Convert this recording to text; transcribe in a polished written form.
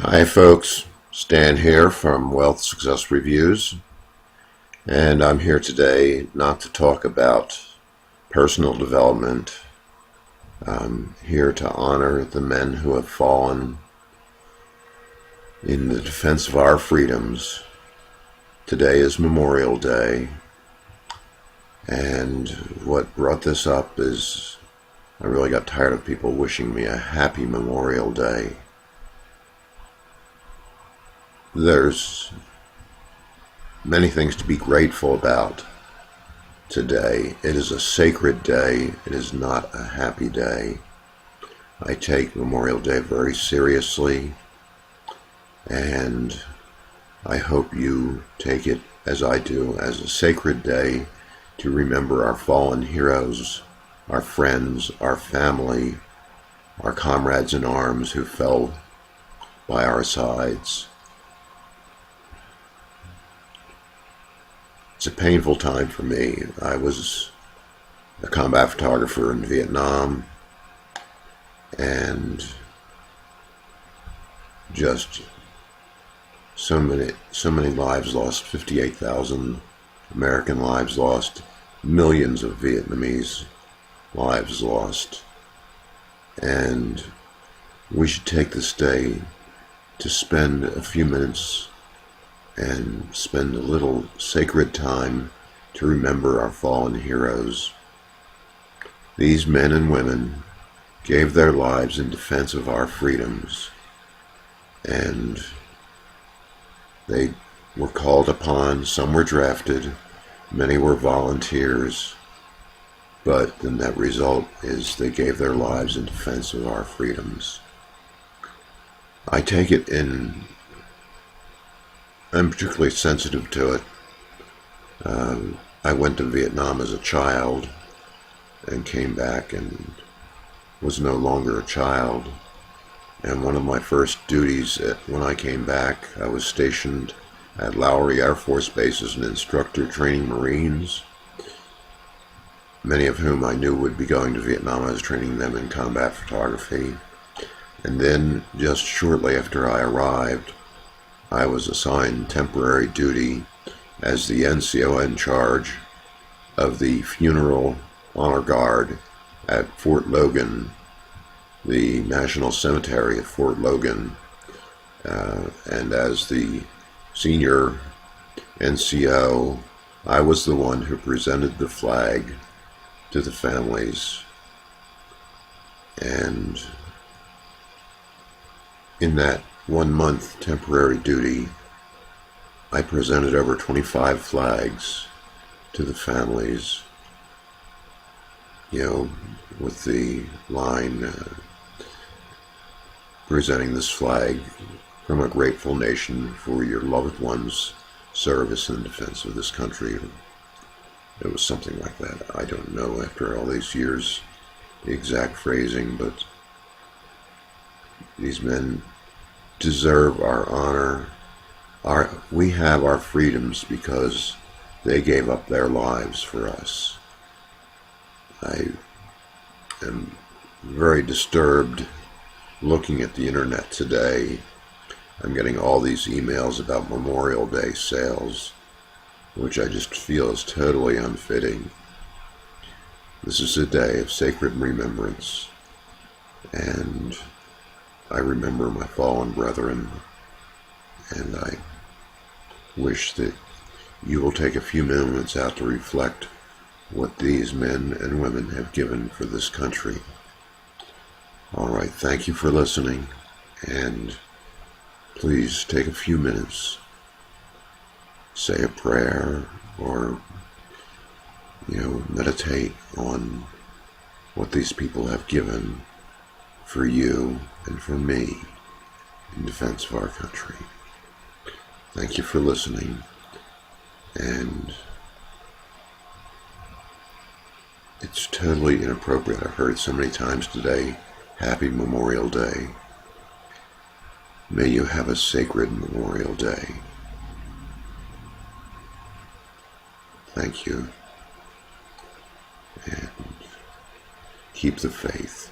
Hi folks, Stan here from Wealth Success Reviews, and I'm here today not to talk about personal development. I'm here to honor the men who have fallen in the defense of our freedoms. Today is Memorial Day, and what brought this up is I really got tired of people wishing me a happy Memorial Day. There's many things to be grateful about today. It is a sacred day. It is not a happy day. I take Memorial Day very seriously, and I hope you take it as I do, as a sacred day to remember our fallen heroes, our friends, our family, our comrades in arms who fell by our sides. It's a painful time for me. I was a combat photographer in Vietnam, and just so many lives lost, 58,000 American lives lost, millions of Vietnamese lives lost. And we should take this day to spend a few minutes and spend a little sacred time to remember our fallen heroes. These men and women gave their lives in defense of our freedoms, and they were called upon. Some were drafted, many were volunteers, but the net result is they gave their lives in defense of our freedoms. I take it in I'm particularly sensitive to it. I went to Vietnam as a child and came back and was no longer a child. And one of my first duties when I came back, I was stationed at Lowry Air Force Base as an instructor training Marines, many of whom I knew would be going to Vietnam. I was training them in combat photography. And then just shortly after I arrived, I was assigned temporary duty as the NCO in charge of the Funeral Honor Guard at Fort Logan, the National Cemetery at Fort Logan, and as the senior NCO, I was the one who presented the flag to the families. And in that 1 month temporary duty, I presented over 25 flags to the families, with the line, presenting this flag from a grateful nation for your loved ones' service in defense of this country. It was something like that. I don't know after all these years the exact phrasing, but these men deserve our honor. We have our freedoms because they gave up their lives for us. I am very disturbed looking at the internet today. I'm getting all these emails about Memorial Day sales, which I just feel is totally unfitting. This is a day of sacred remembrance, and I remember my fallen brethren, and I wish that you will take a few moments out to reflect what these men and women have given for this country. All right, thank you for listening, and please take a few minutes, say a prayer, or meditate on what these people have given for you and for me in defense of our country. Thank you for listening, and it's totally inappropriate. I've heard so many times today, Happy Memorial Day. May you have a sacred Memorial Day. Thank you, and keep the faith.